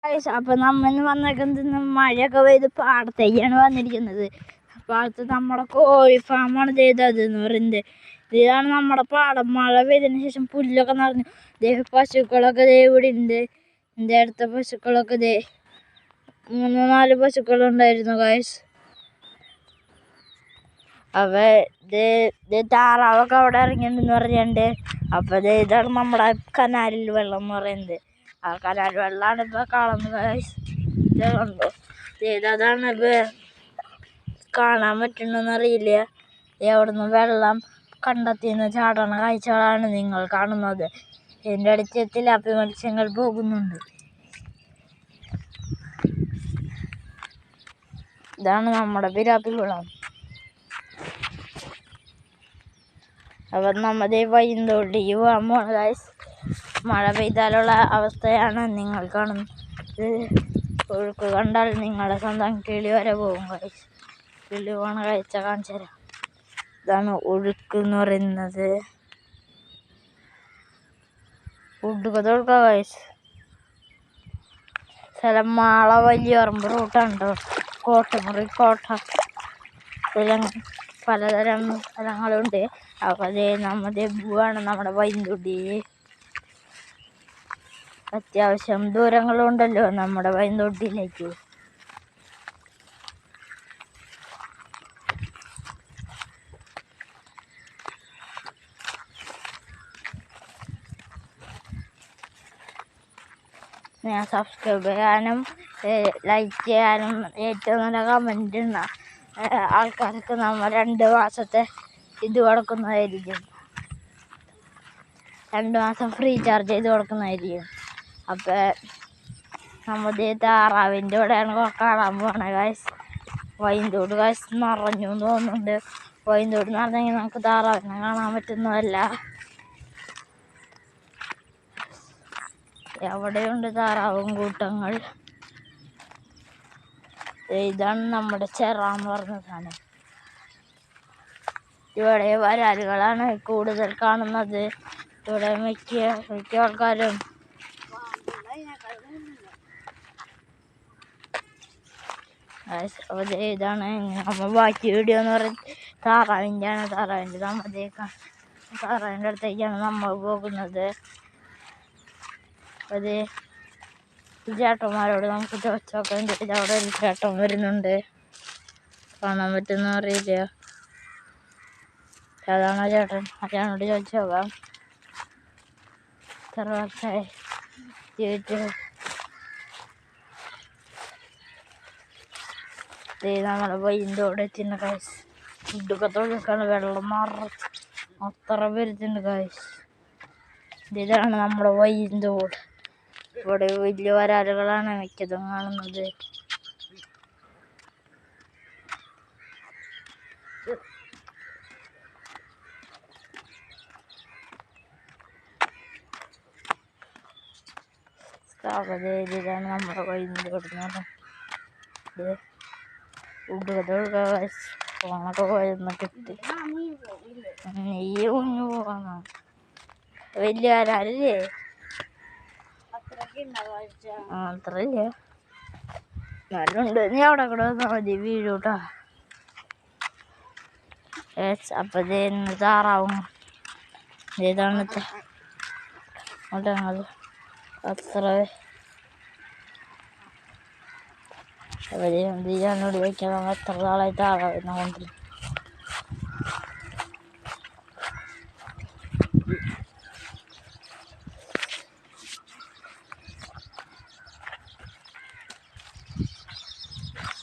അപ്പൊ നമ്മ വന്നേക്കുന്നത് മഴയൊക്കെ പെയ്ത് പാടത്തേക്കാണ് വന്നിരിക്കുന്നത്. പാടത്ത് നമ്മുടെ കോഴി ഫാമാണ് ചെയ്തതെന്ന് പറയുന്നത്. ഇതാണ് നമ്മുടെ പാടം. മഴ പെയ്തതിന് ശേഷം പുല്ലൊക്കെ നിറഞ്ഞു. പശുക്കളൊക്കെ ഇവിടെ ഉണ്ട്. എൻ്റെ അടുത്ത പശുക്കളൊക്കെ 3-4 പശുക്കളുണ്ടായിരുന്നു ഗായ്സ്. താറാവൊക്കെ അവിടെ ഇറങ്ങിയിട്ടുണ്ടെന്ന് പറഞ്ഞിട്ടുണ്ട്. അപ്പൊ ഇതാണ് നമ്മുടെ കനാലിൽ വെള്ളം എന്ന് പറയുന്നത്. ആ കനാൽ വെള്ളമാണ് ഇപ്പൊ കാണുന്നത് ഗായ്സ്. കണ്ടോ, അതാണ് ഇപ്പൊ കാണാൻ പറ്റണമെന്നറിയില്ല. എവിടുന്ന് വെള്ളം കണ്ടെത്തിയെന്ന് ചാടണ കാഴ്ചകളാണ് നിങ്ങൾ കാണുന്നത്. എൻ്റെ അടുത്ത് തിലാപ്പി മത്സ്യങ്ങൾ പോകുന്നുണ്ട്. ഇതാണ് നമ്മുടെ തിലാപ്പി കുളം. അപ്പൊ നമ്മുടെ വൈന്തോട്ടിക്ക് പോകാൻ പോണ ഗായ്സ്. മഴ പെയ്താലുള്ള അവസ്ഥയാണ് നിങ്ങൾ കാണുന്നത്. ഒഴുക്ക് കണ്ടാൽ നിങ്ങളുടെ സ്വന്തം കിളി വരെ പോകും ഗായ്സ്. കിളി പോണ കാഴ്ച കാണിച്ചു തരാം. ഇതാണ് ഒഴുക്ക് എന്ന് പറയുന്നത്. ഒഴുക്ക് തൊഴുക്ക ഗായ്സ്. സ്ഥലം മാള വലിയറമ്പ് റൂട്ടാണ് കേട്ടോ. കോട്ടമുറി കോട്ട പലതരം സ്ഥലങ്ങളുണ്ട്. അപ്പൊ നമ്മുടെ പോവാണ് നമ്മുടെ വൈന്തുടി. അത്യാവശ്യം ദൂരങ്ങളുണ്ടല്ലോ നമ്മുടെ വൈന്തുടിയിലേക്ക്. ഞാൻ സബ്സ്ക്രൈബ് ചെയ്യാനും ലൈക്ക് ചെയ്യാനും ഏറ്റവും നല്ല കമൻറ്റ് ഇടുന്ന ആൾക്കാർക്ക് നമ്മൾ 2 മാസത്തെ ഇത് കൊടുക്കുന്നതായിരിക്കും. 2 മാസം ഫ്രീ ചാർജ് ചെയ്ത് കൊടുക്കുന്നതായിരിക്കും. അപ്പം നമ്മുടെ താറാവിൻ്റെ ഇവിടെയാണ് കാണാൻ പോകണേ ഗായ്സ്. വൈന്തോട് ഗായ്സ് നിറഞ്ഞു തോന്നുന്നുണ്ട്. വൈന്തോട് നിറഞ്ഞെങ്കിൽ നമുക്ക് താറാവിനെ കാണാൻ പറ്റുന്നതല്ല. എവിടെയുണ്ട് താറാവും കൂട്ടങ്ങൾ. ഇതാണ് നമ്മുടെ ചെറാന്ന് പറഞ്ഞ സാധനം. ഇവിടെ വരാലുകളാണ് കൂടുതൽ കാണുന്നത്. ഇവിടെ മിക്ക ആൾക്കാരും ഇതാണ് നമ്മൾ ബാക്കി വീഡിയോ എന്ന് പറയുന്നത്. താറാവിൻ്റെ അടുത്തേക്കാണ് നമ്മൾ പോകുന്നത്. അത് ചേട്ടന്മാരോട് നമുക്ക് ചോദിച്ചൊക്കെ അവിടെ ഒരു ചേട്ടൻ വരുന്നുണ്ട്. കാണാൻ പറ്റുന്ന അറിയില്ല. അതാണോ ചേട്ടൻ? ചേട്ടനോട് ചോദിച്ചു നോക്കാം. എത്ര വർഷമായി ജീവിച്ചു? നമ്മുടെ വൈന്തോടെ എത്തിൻ്റെ കായ്സ്. ഫുഡൊക്കെ തൊഴിൽക്കാണ് വെള്ളം നിറച്ച് അത്ര വരുന്നുണ്ട് കായ്സ്. ഇതാണ് നമ്മുടെ വൈന്തോട്. ഇവിടെ വലിയ വരാലുകളാണ് മിക്കതും കാണുന്നത്. ഇതാണ് നമ്മുടെ വൈന്തോട് എന്ന് പറഞ്ഞത്. ഫോണൊക്കെ പോയെന്ന് കിട്ടി. നീ കുഞ്ഞു പോകാന്നോ? വലിയ വരാലല്ലേ? അത്രയില്ല, നല്ലുണ്ട്. നീ അവിടെ കൂടെ വന്നാൽ മതി, വീഴൂട്ടാ. അപ്പൊ താറാവും ഇതാണ് അത്ര ഞാനോട് വയ്ക്കാൻ എത്ര നാളായി താറാവിനെ കൊണ്ടിരിക്കും.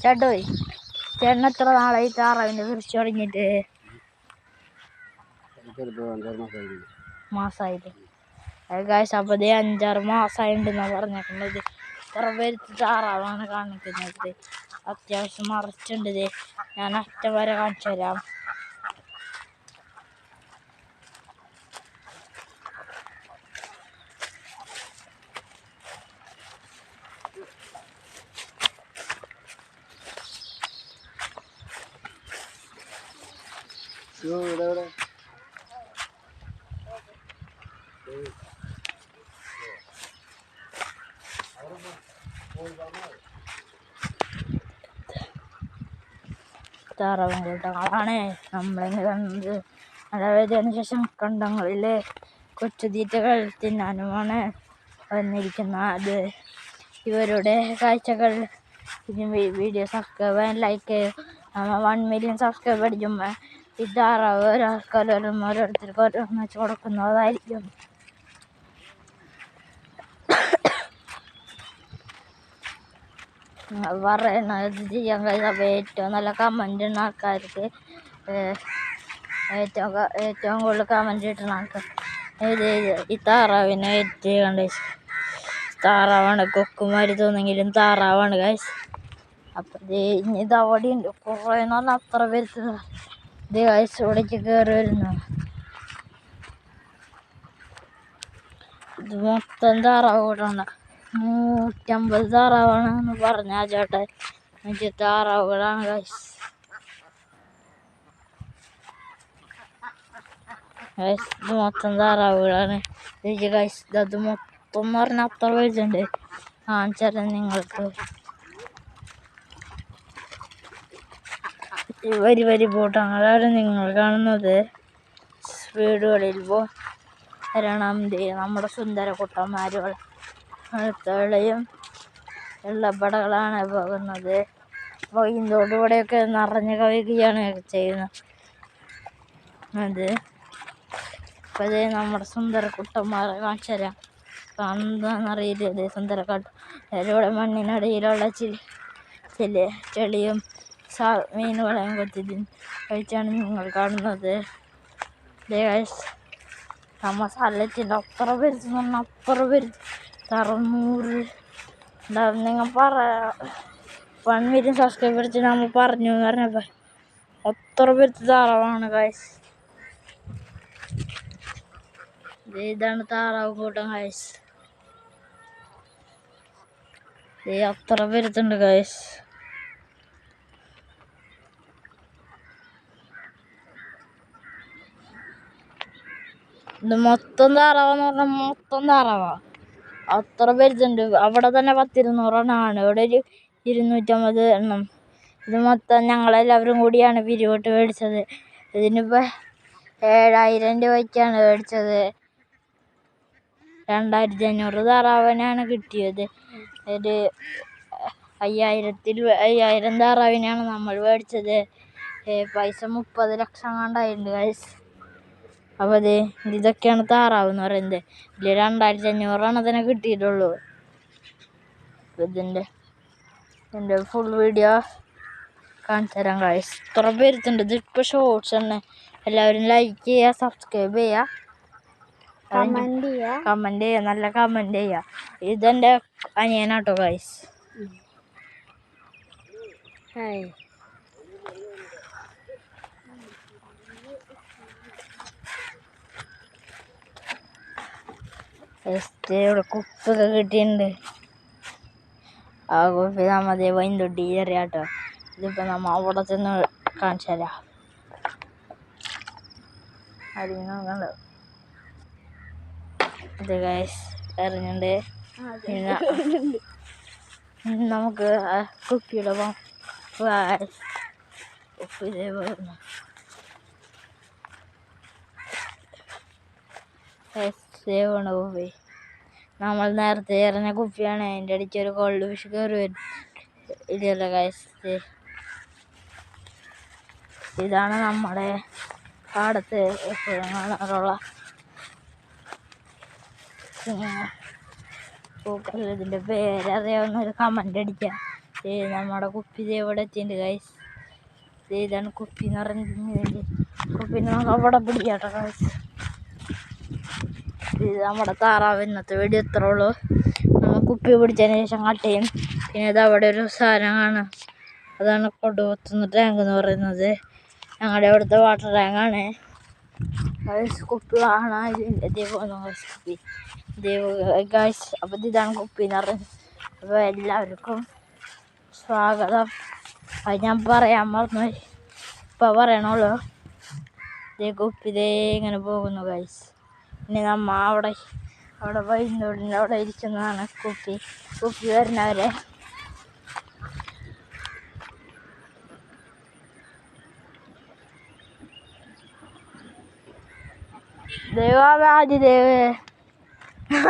ചേട്ടോയ്, ചേട്ടൻ എത്ര നാളായി താറാവിൻ്റെ കൃഷി തുടങ്ങിയിട്ട്? മാസമായില്ലേ ഗായ്സ്? അപ്പോൾ 5-6 മാസമായിട്ടുണ്ടെന്നാണ് പറഞ്ഞേക്കുന്നത്. ഇത്ര പേര് താറാവാണ് കാണിക്കുന്നത്. അത്യാവശ്യം മറിച്ചുണ്ട്. ഞാൻ അറ്റം വരെ കാണിച്ചു തരാം. താറാവും കൂട്ടങ്ങളാണ് നമ്മളിന്ന് കണ്ടത്. മഴ പെയ്തതിനു ശേഷം കണ്ടങ്ങളിലെ കൊച്ചുതീറ്റകൾ തിന്നാനുമാണ് വന്നിരിക്കുന്നത്. ഇവരുടെ കാഴ്ചകൾ video subscribe like 1 million subscribe അടിക്കുമ്പോൾ ഈ താറാവ് ഓരോരുത്തർക്ക് ഓരോന്ന് വെച്ച് കൊടുക്കുന്നതായിരിക്കും. പറയണത് ചെയ്യാൻ കഴിയാത്ത ഏറ്റവും നല്ല കമൻ്റ് ഇടുന്ന ആൾക്കാർക്ക് ഏറ്റവും കൂടുതൽ കമൻ്റ് കിട്ടുന്ന ആൾക്കാർ ഈ താറാവിനെ കണ്ട് താറാവാണ്. കൊക്കുമാരി തോന്നെങ്കിലും താറാവാണ് ഗൈസ്. അപ്പം ഇത് അവിടെ ഉണ്ട് കുറേ നല്ല അത്ര പേർക്ക് ഇത് ഗൈസ് ഇവിടേക്ക് കയറി വരുന്നു. ഇത് മൊത്തം താറാവ് കൂട്ടാണ്. 150 താറാവാണെന്ന് പറഞ്ഞ ചേട്ടൻ. എനിക്ക് താറാവുകളാണ് ഗൈസ്. ഇത് മൊത്തം താറാവുകളാണ് ഗൈസ്. അത് മൊത്തം എന്ന് പറഞ്ഞാൽ അത്ര വലുതുണ്ട്. കാണിച്ചാൽ നിങ്ങൾക്ക് വരി ബോട്ടങ്ങളാണ് നിങ്ങൾ കാണുന്നത്. വീടുകളിൽ വരണം നമ്മുടെ സുന്ദര കുട്ടന്മാരുകൾ അടുത്തളയും വെള്ളപ്പടകളാണ് പോകുന്നത്. അപ്പോൾ ഇതോടുകൂടെയൊക്കെ നിറഞ്ഞ് കവിയുകയാണ് ചെയ്യുന്നത്. അപ്പോൾ അതേ നമ്മുടെ സുന്ദര കുട്ടന്മാരെ കാണിച്ചു തരാം. എന്താണെന്നറിയില്ല. സുന്ദരക്കാട്ട് അതിലൂടെ മണ്ണിനടിയിലുള്ള ചെളിയും മീനുകളെയും കഴിച്ചാണ് നിങ്ങൾ കാണുന്നത്. നമ്മൾ സ്ഥലത്തിൻ്റെ അത്ര പെരുത്ത് പറഞ്ഞാൽ അത്ര പെരുത്ത് 600 ഉണ്ടാവും. നിങ്ങൾ 1 മില്യൺ സബ്സ്ക്രൈബ് അടിച്ച് നമ്മൾ പറഞ്ഞു എന്ന് പറഞ്ഞപ്പോൾ അത്ര പെരുത്ത് താറാവാണ് ഗൈസ്. ഇതാണ് താറാവ് കൂട്ടം ഗൈസ്. അത്ര പെരുത്തുണ്ട് ഗൈസ്. ഇത് മൊത്തം താറാവെന്ന് പറഞ്ഞാൽ മൊത്തം താറാവാ. അത്ര പെരുത്തുണ്ട്. അവിടെ തന്നെ 100-200 എണ്ണമാണ്. ഇവിടെ ഒരു 250 എണ്ണം. ഇത് മൊത്തം ഞങ്ങളെല്ലാവരും കൂടിയാണ് പിരിവിട്ട് മേടിച്ചത്. ഇതിനിപ്പോൾ 7000 രൂപയ്ക്കാണ് മേടിച്ചത്. 2500 താറാവിനാണ് കിട്ടിയത്. ഒരു 5000 താറാവിനാണ് നമ്മൾ മേടിച്ചത്. പൈസ 30 ലക്ഷം കണ്ടായിട്ടുണ്ട് ഗൈസ്. അപ്പോൾ ഇതൊക്കെയാണ് താറാവ് എന്ന് പറയുന്നത്. ഇതിൽ 2500 അതിനെ കിട്ടിയിട്ടുള്ളൂ. ഇതിൻ്റെ ഫുൾ വീഡിയോ കാണിച്ചു തരാം ഗൈസ്. ഇത്ര പേരുത്തുണ്ട്. ഇതിപ്പോൾ ഷോർട്സ് തന്നെ. എല്ലാവരും ലൈക്ക് ചെയ്യുക, സബ്സ്ക്രൈബ് ചെയ്യുക, കമൻറ്റ് ചെയ്യുക, നല്ല കമൻറ്റ് ചെയ്യുക. ഇതെൻ്റെ അനിയനാട്ടോ ഗൈസ്. ഹായ്. ഇവിടെ കുപ്പൊക്കെ കിട്ടിയിട്ടുണ്ട്. ആ കുപ്പി നമ്മതേ വൈന്തൊട്ടി ചെറിയാട്ടോ. ഇതിപ്പോൾ നമ്മൾ അവിടെ ചെന്ന് കാണിച്ചു തരാം. അറിയുന്നുണ്ടോ ഇത് ഗൈസ് എറിഞ്ഞുണ്ട്. പിന്നെ നമുക്ക് കുപ്പിയുടെ കുപ്പി ഇതേപോലെ കുപ്പി നമ്മൾ നേരത്തെ എറിഞ്ഞ കുപ്പിയാണ്. അതിൻ്റെ അടിച്ച് ഒരു ഗോൾഡ് ഫിഷ് കയറി വരും. ഇതല്ല ഗൈസ്. ഇതാണ് നമ്മുടെ പാടത്ത് എപ്പോഴും കാണാറുള്ള പൂക്കൾ. ഇതിൻ്റെ പേരറിയാവുന്ന ഒരു കമൻ്റ് അടിക്കാം. നമ്മുടെ കുപ്പി ഇവിടെ എത്തിയിട്ടുണ്ട് ഗൈസ്. ഇതാണ് കുപ്പി എന്ന് പറയുന്നത്. കുപ്പിനെ നമുക്ക് അവിടെ പിടിക്കാട്ടോ ഗൈസ്. ഇത് നമ്മുടെ താറാവ്. ഇന്നത്തെ വീഡിയോ എത്ര ഉള്ളൂ. നമ്മൾ കുപ്പി പിടിച്ചതിന് ശേഷം കട്ട് ചെയ്യും. പിന്നെ ഇത് അവിടെ ഒരു സാധനം കാണാം. അതാണ് കൊടുവത്തുന്ന ടാങ്ക് എന്ന് പറയുന്നത്. ഞങ്ങളുടെ അവിടുത്തെ വാട്ടർ ടാങ്കാണ്. കുപ്പി കാണാൻ ഇതേപോലെ കുപ്പി ഗൈസ്. അപ്പോൾ ഇതാണ് കുപ്പി എന്ന് പറയുന്നത്. അപ്പോൾ എല്ലാവർക്കും സ്വാഗതം. അത് ഞാൻ പറയാൻ മറന്നു. ഇപ്പോൾ പറയണുള്ളൂ. കുപ്പി ഇങ്ങനെ പോകുന്നു ഗൈസ്. ഇനി നമ്മൾ അവിടെ വൈകുന്നേരം അവിടെ ഇരിക്കുന്നതാണ് കുപ്പി. കുപ്പി വരുന്നവരെ.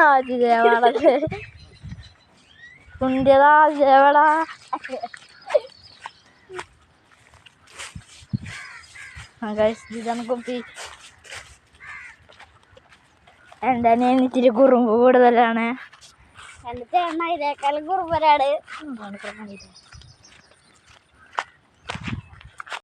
ആദിദേവാണത്. കുണ്ടിയതാ ദേവളാ. ഇതാണ് കുപ്പി. എൻ്റെ അനിയൻ ഇത്തിരി കുറുമ്പ് കൂടുതലാണ്. എൻ്റെ ചേട്ടൻ ഇതിനേക്കാളും കുറുമ്പനാണ്.